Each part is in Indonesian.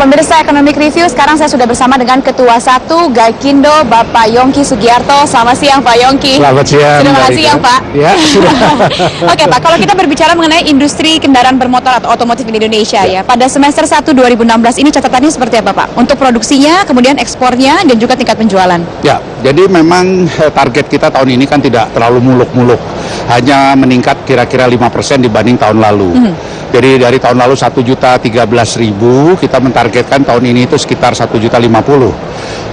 Pemirsa Economic Review, sekarang saya sudah bersama dengan Ketua 1 Gaikindo, Bapak Yongki Sugiarto. Selamat siang Pak Yongki. Selamat siang. Sudah makan siang Pak? Ya, sudah. Oke Pak, kalau kita berbicara mengenai industri kendaraan bermotor atau otomotif di Indonesia ya, pada semester 1 2016 ini catatannya seperti apa Pak? Untuk produksinya, kemudian ekspornya, dan juga tingkat penjualan. Ya, jadi memang target kita tahun ini kan tidak terlalu muluk-muluk. Hanya meningkat kira-kira 5% dibanding tahun lalu. Jadi dari tahun lalu 1.013.000, kita mentargetkan tahun ini itu sekitar 1.050.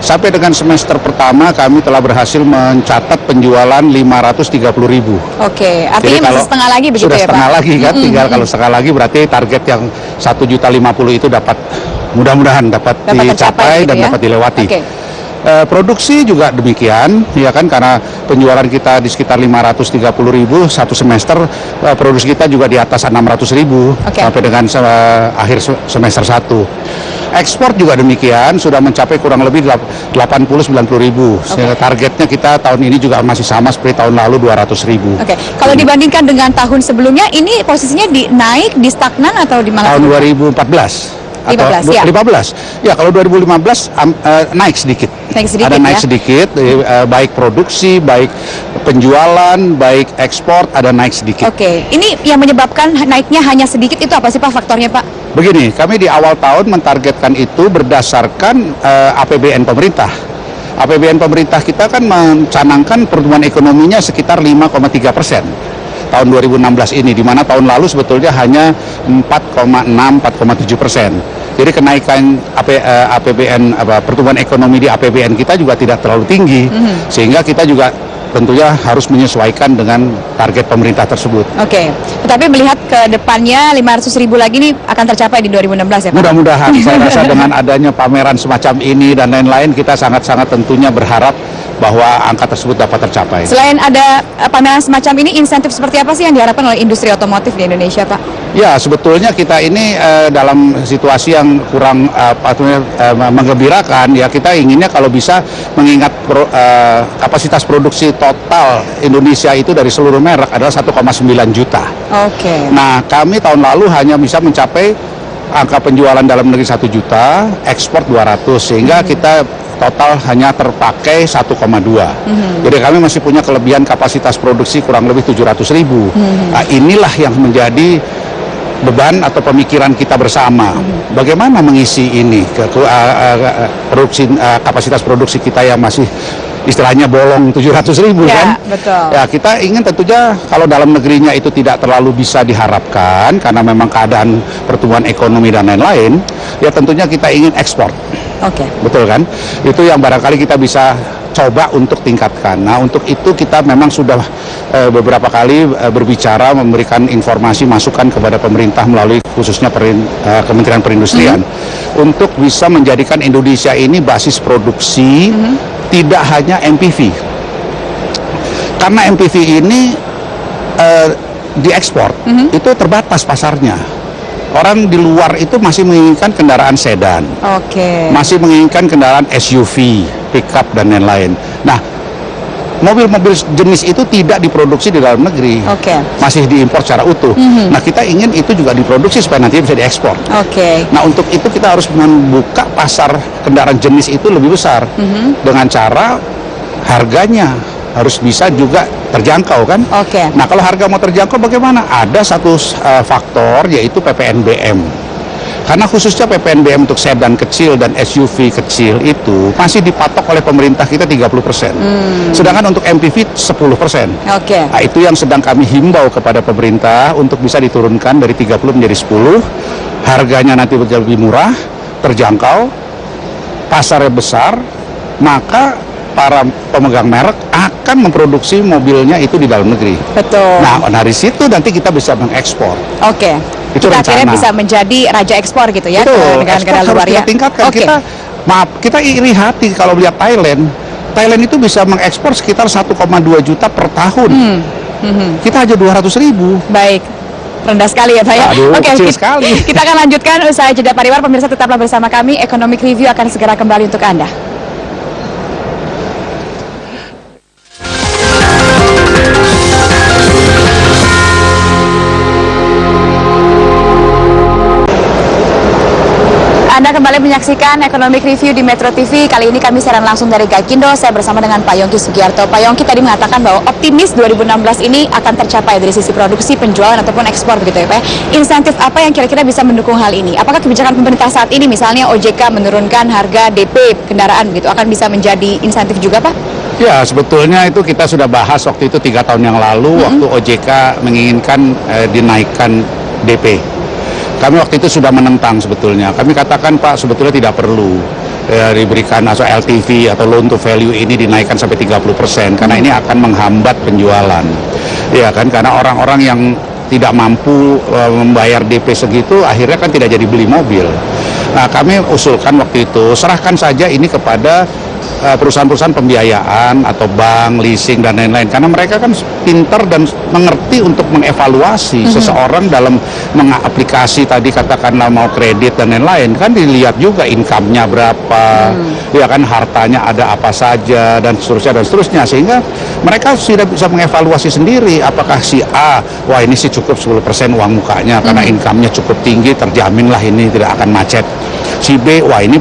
Sampai dengan semester pertama kami telah berhasil mencatat penjualan 530.000. Oke, artinya masih setengah lagi begitu sudah ya Pak? Setengah lagi kan, tinggal kalau setengah lagi berarti target yang 1.050 itu dapat mudah-mudahan dapat dicapai gitu dan ya? dapat dilewati. Oke. Produksi juga demikian, ya kan, karena penjualan kita di sekitar 530.000 satu semester, produksi kita juga di atas 600.000 sampai dengan akhir semester 1. Ekspor juga demikian, sudah mencapai kurang lebih 80-90.000. Targetnya kita tahun ini juga masih sama seperti tahun lalu 200.000. Oke, kalau dibandingkan dengan tahun sebelumnya, ini posisinya naik, di stagnan atau di mana? Tahun 2014. 15, ya. 15. Ya, kalau 2015 naik sedikit. Ada naik sedikit, baik produksi, baik penjualan, baik ekspor, ada naik sedikit. Oke, ini yang menyebabkan naiknya hanya sedikit itu apa sih Pak faktornya Pak? Begini, kami di awal tahun mentargetkan itu berdasarkan APBN pemerintah. APBN pemerintah kita kan mencanangkan pertumbuhan ekonominya sekitar 5,3%. Tahun 2016 ini, di mana tahun lalu sebetulnya hanya 4,6-4,7%. Jadi kenaikan APBN, pertumbuhan ekonomi di APBN kita juga tidak terlalu tinggi, sehingga kita juga tentunya harus menyesuaikan dengan target pemerintah tersebut. Oke, tetapi melihat ke depannya 500.000 lagi ini akan tercapai di 2016 ya Pak? Mudah-mudahan, saya rasa dengan adanya pameran semacam ini dan lain-lain, kita sangat-sangat tentunya berharap bahwa angka tersebut dapat tercapai. Selain ada pameran semacam ini, insentif seperti apa sih yang diharapkan oleh industri otomotif di Indonesia Pak? Ya, sebetulnya kita ini dalam situasi yang kurang menggembirakan, ya kita inginnya kalau bisa mengingat kapasitas produksi total Indonesia itu dari seluruh merek adalah 1,9 juta. Oke. Nah, kami tahun lalu hanya bisa mencapai angka penjualan dalam negeri 1 juta, ekspor 200, sehingga kita total hanya terpakai 1,2. Jadi kami masih punya kelebihan kapasitas produksi kurang lebih 700.000. Nah, inilah yang menjadi beban atau pemikiran kita bersama. Bagaimana mengisi ini kapasitas produksi kita yang masih istilahnya bolong 700.000 kan? Betul. Ya, kita ingin tentunya kalau dalam negerinya itu tidak terlalu bisa diharapkan karena memang keadaan pertumbuhan ekonomi dan lain-lain, ya tentunya kita ingin ekspor. Oke. Betul kan? Itu yang barangkali kita bisa coba untuk tingkatkan. Nah, untuk itu kita memang sudah beberapa kali berbicara, memberikan informasi, masukan kepada pemerintah melalui khususnya Kementerian Perindustrian untuk bisa menjadikan Indonesia ini basis produksi tidak hanya MPV. Karena MPV ini diekspor itu terbatas pasarnya. Orang di luar itu masih menginginkan kendaraan sedan, masih menginginkan kendaraan SUV, pickup dan lain-lain. Nah, mobil-mobil jenis itu tidak diproduksi di dalam negeri, masih diimpor secara utuh. Nah, kita ingin itu juga diproduksi supaya nanti bisa diekspor. Nah, untuk itu kita harus membuka pasar kendaraan jenis itu lebih besar dengan cara harganya harus bisa juga terjangkau kan? Nah, kalau harga mau terjangkau bagaimana? Ada satu faktor yaitu PPNBM. Karena khususnya PPNBM untuk sedan kecil dan SUV kecil itu masih dipatok oleh pemerintah kita 30%. Sedangkan untuk MPV 10%. Nah, itu yang sedang kami himbau kepada pemerintah untuk bisa diturunkan dari 30 menjadi 10. Harganya nanti lebih murah, terjangkau, pasarnya besar, maka para pemegang merek akan memproduksi mobilnya itu di dalam negeri. Betul. Nah, dari situ nanti kita bisa mengekspor. Itu kita rencana. akhirnya bisa menjadi raja ekspor gitu ya. Betul. Ke negara-negara luar ya. Kita tingkatkan. Kita iri hati kalau lihat Thailand. Thailand itu bisa mengekspor sekitar 1,2 juta per tahun. Kita aja 200.000. Baik. Rendah sekali ya Pak ya. Kecil sekali. Kita akan lanjutkan usai jeda pariwara. Pemirsa tetaplah bersama kami. Economic Review akan segera kembali untuk Anda. Anda kembali menyaksikan Economic Review di Metro TV. Kali ini kami siaran langsung dari Gaikindo. Saya bersama dengan Pak Yongki Sugiarto. Pak Yongki tadi mengatakan bahwa optimis 2016 ini akan tercapai dari sisi produksi, penjualan, ataupun ekspor begitu ya Pak. Insentif apa yang kira-kira bisa mendukung hal ini? Apakah kebijakan pemerintah saat ini, misalnya OJK menurunkan harga DP kendaraan begitu, akan bisa menjadi insentif juga Pak? Ya, sebetulnya itu kita sudah bahas waktu itu 3 tahun yang lalu, waktu OJK menginginkan dinaikkan DP. Kami waktu itu sudah menentang sebetulnya. Kami katakan Pak, sebetulnya tidak perlu diberikan atau LTV atau loan to value ini dinaikkan sampai 30% karena ini akan menghambat penjualan. Ya kan, karena orang-orang yang tidak mampu membayar DP segitu akhirnya kan tidak jadi beli mobil. Nah, kami usulkan waktu itu serahkan saja ini kepada perusahaan-perusahaan pembiayaan atau bank, leasing dan lain-lain, karena mereka kan pintar dan mengerti untuk mengevaluasi seseorang dalam mengaplikasi tadi katakanlah mau kredit dan lain-lain, kan dilihat juga income-nya berapa, ya kan, hartanya ada apa saja dan seterusnya, sehingga mereka sudah bisa mengevaluasi sendiri apakah si A, wah ini sih cukup 10% uang mukanya karena income-nya cukup tinggi, terjaminlah ini tidak akan macet. Si B, wah ini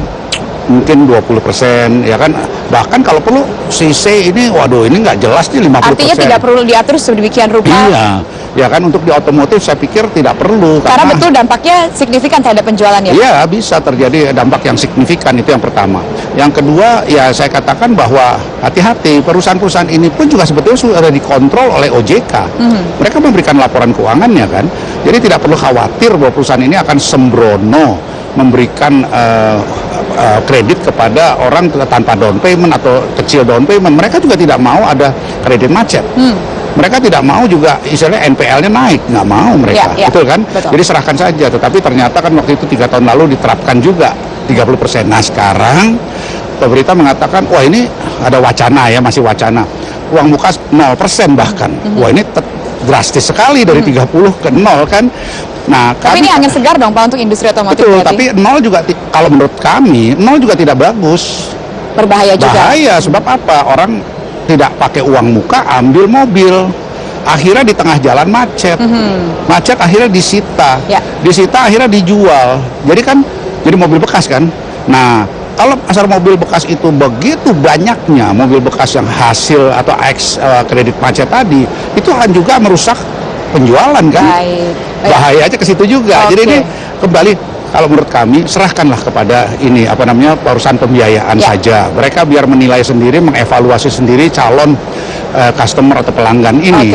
mungkin 20%, ya kan, bahkan kalau perlu si C ini, waduh ini nggak jelas nih 50%. Artinya tidak perlu diatur sedemikian rupa. Iya, ya kan, untuk di otomotif saya pikir tidak perlu. Karena betul dampaknya signifikan terhadap penjualan ya? Iya, bisa terjadi dampak yang signifikan, itu yang pertama. Yang kedua, ya saya katakan bahwa hati-hati, perusahaan-perusahaan ini pun juga sebetulnya sudah dikontrol oleh OJK. Mereka memberikan laporan keuangannya kan, jadi tidak perlu khawatir bahwa perusahaan ini akan sembrono memberikan kredit kepada orang tanpa down payment atau kecil down payment. Mereka juga tidak mau ada kredit macet. Mereka tidak mau juga istilahnya NPL-nya naik, nggak mau mereka, betul kan? Betul. Jadi serahkan saja. Tetapi ternyata kan waktu itu 3 tahun lalu diterapkan juga 30%. Nah sekarang pemerintah mengatakan, wah ini ada wacana ya, masih wacana. Uang muka 0% bahkan. Wah ini drastis sekali dari 30 ke 0 kan. Nah, tapi ini angin segar dong Pak untuk industri otomotif. Betul, tapi 0 juga kalau menurut kami 0 juga tidak bagus. Berbahaya juga. Bahaya, sebab apa? Orang tidak pakai uang muka ambil mobil. Akhirnya di tengah jalan macet. Macet akhirnya disita. Disita akhirnya dijual. Jadi kan jadi mobil bekas kan. Nah, kalau pasar mobil bekas itu begitu banyaknya mobil bekas yang hasil atau kredit macet tadi, itu akan juga merusak penjualan kan. Bahaya aja ke situ juga. Jadi ini kembali, kalau menurut kami serahkanlah kepada ini perusahaan pembiayaan saja. Mereka biar menilai sendiri, mengevaluasi sendiri calon customer atau pelanggan ini.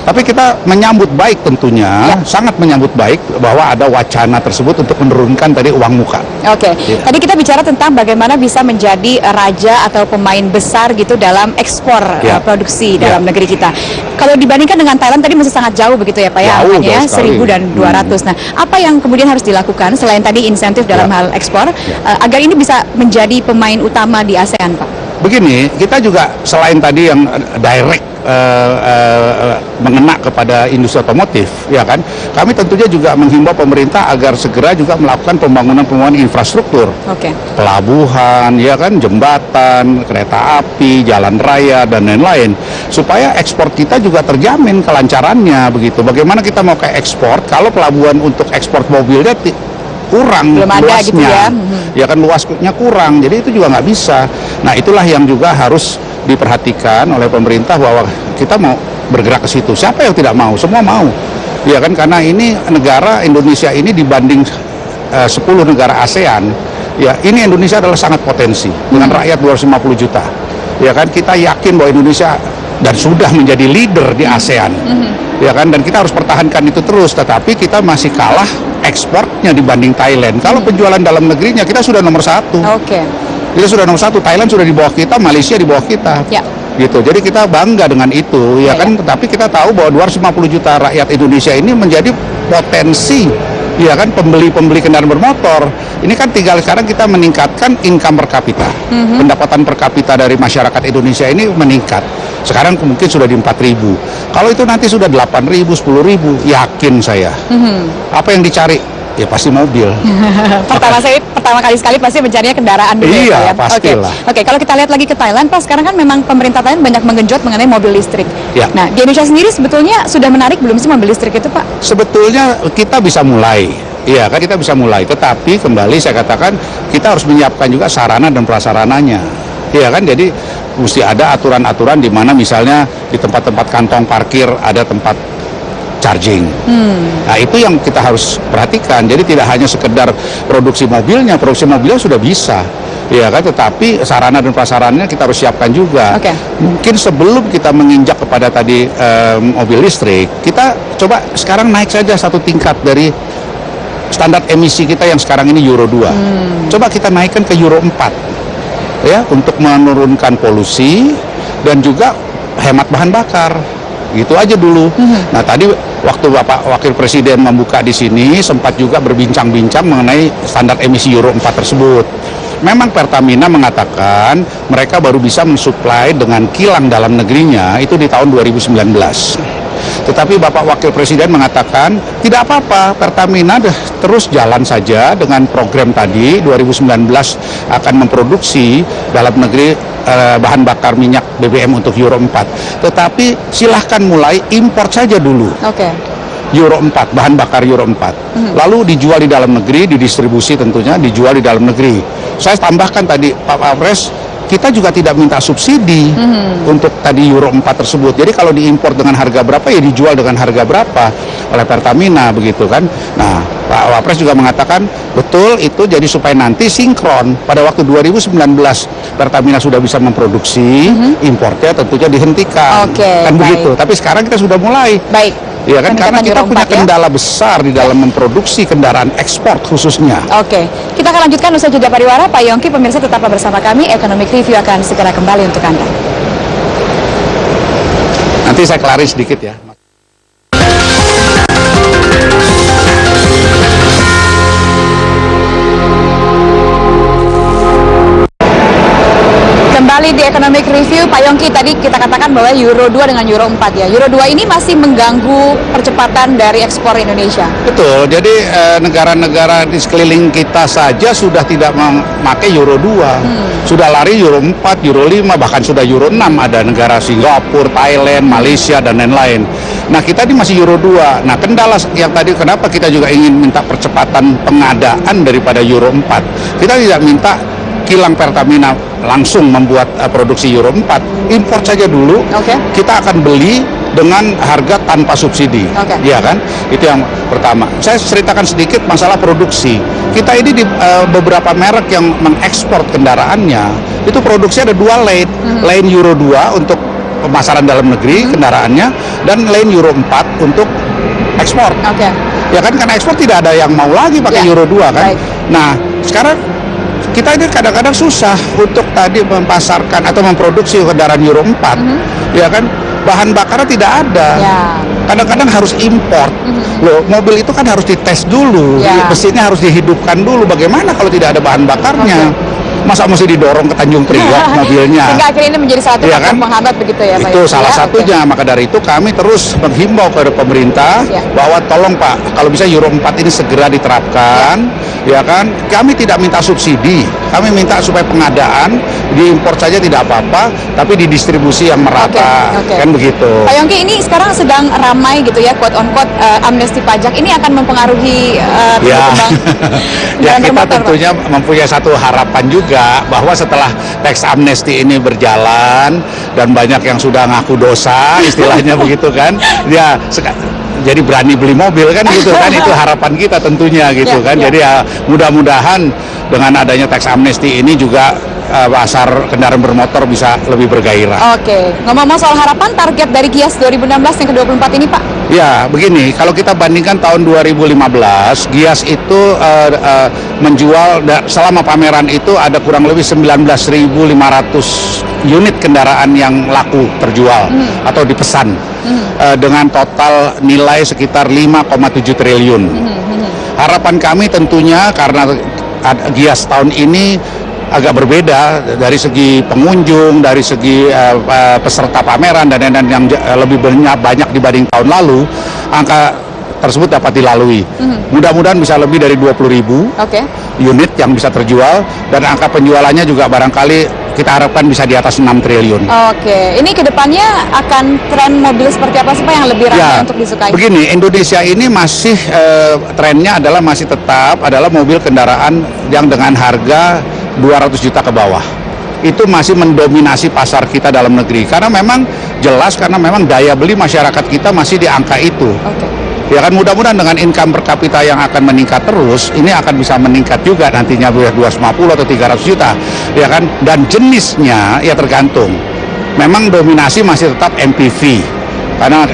Tapi kita menyambut baik tentunya, sangat menyambut baik bahwa ada wacana tersebut untuk menurunkan tadi uang muka. Tadi kita bicara tentang bagaimana bisa menjadi raja atau pemain besar gitu dalam ekspor produksi dalam negeri kita. Kalau dibandingkan dengan Thailand tadi masih sangat jauh begitu ya Pak ya, angkanya 1.000 dan 200. Nah, apa yang kemudian harus dilakukan selain tadi insentif dalam hal ekspor agar ini bisa menjadi pemain utama di ASEAN Pak? Begini, kita juga selain tadi yang direct mengena kepada industri otomotif, ya kan, kami tentunya juga menghimbau pemerintah agar segera juga melakukan pembangunan infrastruktur, pelabuhan, ya kan, jembatan, kereta api, jalan raya dan lain-lain, supaya ekspor kita juga terjamin kelancarannya begitu. Bagaimana kita mau ke ekspor kalau pelabuhan untuk ekspor mobilnya kurang, belum ada luasnya, gitu ya kan, luasnya kurang, jadi itu juga nggak bisa. Nah itulah yang juga harus diperhatikan oleh pemerintah bahwa kita mau bergerak ke situ. Siapa yang tidak mau? Semua mau, ya kan, karena ini negara Indonesia ini dibanding 10 negara ASEAN, ya ini Indonesia adalah sangat potensi dengan rakyat 250 juta, ya kan, kita yakin bahwa Indonesia dan sudah menjadi leader di ASEAN, ya kan, dan kita harus pertahankan itu terus. Tetapi kita masih kalah ekspornya dibanding Thailand. Kalau penjualan dalam negerinya kita sudah nomor 1. Kita sudah nomor 1. Thailand sudah di bawah kita, Malaysia di bawah kita. Gitu. Jadi kita bangga dengan itu, ya kan. Tetapi kita tahu bahwa 250 juta rakyat Indonesia ini menjadi potensi, ya kan, pembeli kendaraan bermotor. Ini kan tinggal sekarang kita meningkatkan income per kapita. Pendapatan per kapita dari masyarakat Indonesia ini meningkat. Sekarang mungkin sudah di 4.000. Kalau itu nanti sudah 8.000, 10.000, yakin saya. Apa yang dicari ya pasti mobil. pertama kali sekali pasti mencarinya kendaraan dulu. Iya, ya, pastilah. Oke, kalau kita lihat lagi ke Thailand, Pak, sekarang kan memang pemerintah Thailand banyak menggenjot mengenai mobil listrik. Ya. Nah, di Indonesia sendiri sebetulnya sudah menarik belum sih mobil listrik itu, Pak? Sebetulnya kita bisa mulai. Iya kan, kita bisa mulai. Tetapi kembali saya katakan kita harus menyiapkan juga sarana dan prasarananya. Iya kan, jadi mesti ada aturan-aturan di mana misalnya di tempat-tempat kantong parkir ada tempat charging. Nah itu yang kita harus perhatikan. Jadi tidak hanya sekedar produksi mobilnya sudah bisa, ya kan. Tetapi sarana dan prasarannya kita harus siapkan juga. Mungkin sebelum kita menginjak kepada tadi mobil listrik, kita coba sekarang naik saja satu tingkat dari standar emisi kita yang sekarang ini Euro 2. Coba kita naikkan ke Euro 4, ya, untuk menurunkan polusi dan juga hemat bahan bakar. Gitu aja dulu. Nah tadi waktu Bapak Wakil Presiden membuka di sini sempat juga berbincang-bincang mengenai standar emisi Euro 4 tersebut. Memang Pertamina mengatakan mereka baru bisa mensuplai dengan kilang dalam negerinya itu di tahun 2019. Tetapi Bapak Wakil Presiden mengatakan tidak apa-apa, Pertamina terus jalan saja dengan program tadi. 2019 akan memproduksi dalam negeri bahan bakar minyak BBM untuk Euro 4. Tetapi silahkan mulai import saja dulu. Euro 4, bahan bakar Euro 4. Lalu dijual di dalam negeri, didistribusi tentunya, dijual di dalam negeri. Saya tambahkan tadi Pak Wapres, kita juga tidak minta subsidi untuk tadi Euro 4 tersebut. Jadi kalau diimpor dengan harga berapa ya dijual dengan harga berapa oleh Pertamina begitu kan. Nah, Pak Wapres juga mengatakan betul itu jadi supaya nanti sinkron pada waktu 2019 Pertamina sudah bisa memproduksi, impornya tentunya dihentikan. Kan begitu. Tapi sekarang kita sudah mulai. Ya kan, karena kita punya kendala besar di dalam memproduksi kendaraan ekspor khususnya. Kita akan lanjutkan usai jeda pariwara. Pak Yongki, pemirsa tetaplah bersama kami. Economic Review akan segera kembali untuk Anda. Nanti saya kelarin sedikit ya. Kembali di Economic Review, Pak Yongki, tadi kita katakan bahwa Euro 2 dengan Euro 4 ya. Euro 2 ini masih mengganggu percepatan dari ekspor Indonesia. Betul, jadi negara-negara di sekeliling kita saja sudah tidak memakai Euro 2. Sudah lari Euro 4, Euro 5, bahkan sudah Euro 6. Ada negara Singapura, Thailand, Malaysia, dan lain-lain. Nah, kita ini masih Euro 2. Nah, kendala yang tadi kenapa kita juga ingin minta percepatan pengadaan daripada Euro 4. Kita tidak minta kilang Pertamina langsung membuat produksi Euro 4, import saja dulu. Kita akan beli dengan harga tanpa subsidi. Iya kan? Itu yang pertama. Saya ceritakan sedikit masalah produksi. Kita ini di beberapa merek yang mengekspor kendaraannya, itu produksi ada 2 lane. Lane Euro 2 untuk pemasaran dalam negeri kendaraannya, dan lane Euro 4 untuk ekspor. Ya kan, karena ekspor tidak ada yang mau lagi pakai Euro 2 kan. Nah, sekarang kita ini kadang-kadang susah untuk tadi mempasarkan atau memproduksi kendaraan Euro 4, ya kan, bahan bakarnya tidak ada. Kadang-kadang harus import. Loh, mobil itu kan harus dites dulu, mesinnya harus dihidupkan dulu. Bagaimana kalau tidak ada bahan bakarnya? Masa mesti didorong ke Tanjung Priok mobilnya? Sehingga akhirnya ini menjadi satu faktor penghambat begitu ya, Pak? Itu salah satunya. Maka dari itu kami terus menghimbau kepada pemerintah bahwa tolong Pak, kalau bisa Euro 4 ini segera diterapkan, ya kan? Kami tidak minta subsidi, kami minta supaya pengadaan diimpor saja tidak apa-apa, tapi didistribusi yang merata, kan begitu. Pak Yongki, ini sekarang sedang ramai gitu ya, quote on quote amnesti pajak ini akan mempengaruhi kembang. Ya, kita tentunya mempunyai satu harapan juga bahwa setelah tax amnesty ini berjalan dan banyak yang sudah ngaku dosa, istilahnya begitu kan, dia jadi berani beli mobil kan gitu kan, itu harapan kita tentunya gitu kan. Jadi ya mudah-mudahan dengan adanya tax amnesty ini juga pasar kendaraan bermotor bisa lebih bergairah. Ngomong-ngomong soal harapan, target dari Gias 2016 yang ke-24 ini, Pak? Ya, begini, kalau kita bandingkan tahun 2015, Gias itu menjual selama pameran itu ada kurang lebih 19.500 unit kendaraan yang laku terjual atau dipesan dengan total nilai sekitar 5,7 triliun. Harapan kami tentunya karena Gias tahun ini agak berbeda dari segi pengunjung, dari segi peserta pameran dan yang lebih banyak dibanding tahun lalu. Angka tersebut dapat dilalui. Mudah-mudahan bisa lebih dari 20.000 unit yang bisa terjual, dan angka penjualannya juga barangkali kita harapkan bisa di atas 6 triliun. Ini kedepannya akan tren mobil seperti apa sih Pak yang lebih ramai untuk disukai? Begini, Indonesia ini masih trennya adalah masih tetap adalah mobil kendaraan yang dengan harga 200 juta ke bawah. Itu masih mendominasi pasar kita dalam negeri, karena memang jelas, karena memang daya beli masyarakat kita masih di angka itu. Ya kan, mudah-mudahan dengan income per kapita yang akan meningkat terus, ini akan bisa meningkat juga nantinya 250 atau 300 juta, ya kan. Dan jenisnya ya tergantung. Memang dominasi masih tetap MPV. Karena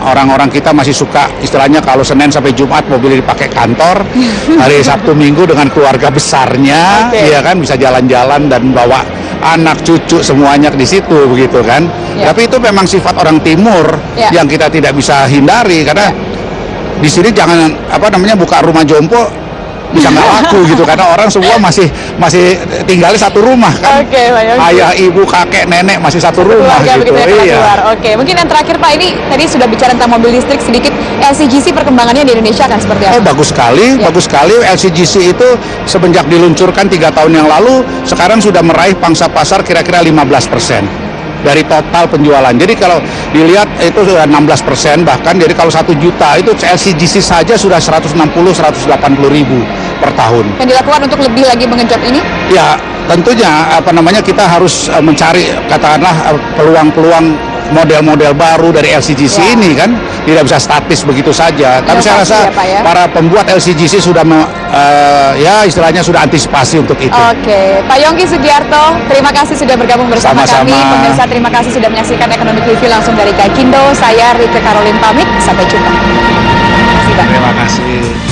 orang-orang kita masih suka istilahnya kalau Senin sampai Jumat mobil dipakai kantor, hari Sabtu Minggu dengan keluarga besarnya, ya kan, bisa jalan-jalan dan bawa anak cucu semuanya di situ begitu kan. Tapi itu memang sifat orang Timur yang kita tidak bisa hindari, karena di sini jangan buka rumah jompo bisa nggak laku gitu, karena orang semua masih tinggalnya satu rumah kan. Ayah, ibu, kakek, nenek masih satu rumah gitu. Mungkin yang terakhir Pak, ini tadi sudah bicara tentang mobil listrik sedikit, LCGC perkembangannya di Indonesia akan seperti apa? Bagus sekali, bagus sekali. LCGC itu semenjak diluncurkan 3 tahun yang lalu, sekarang sudah meraih pangsa pasar kira-kira 15% dari total penjualan. Jadi kalau dilihat itu sudah 16% bahkan. Jadi kalau 1 juta itu LCGC saja sudah 160-180 ribu per tahun. Yang dilakukan untuk lebih lagi mengenjot ini? Ya, tentunya kita harus mencari katakanlah peluang-peluang model-model baru dari LCGC ini kan, tidak bisa statis begitu saja. Tapi saya rasa para pembuat LCGC sudah istilahnya sudah antisipasi untuk itu. Pak Yongki Sugiarto, terima kasih sudah bergabung bersama kami. Pemirsa, terima kasih sudah menyaksikan Economic Review langsung dari Gaikindo. Saya Rike Karolin pamit, sampai jumpa. Terima kasih.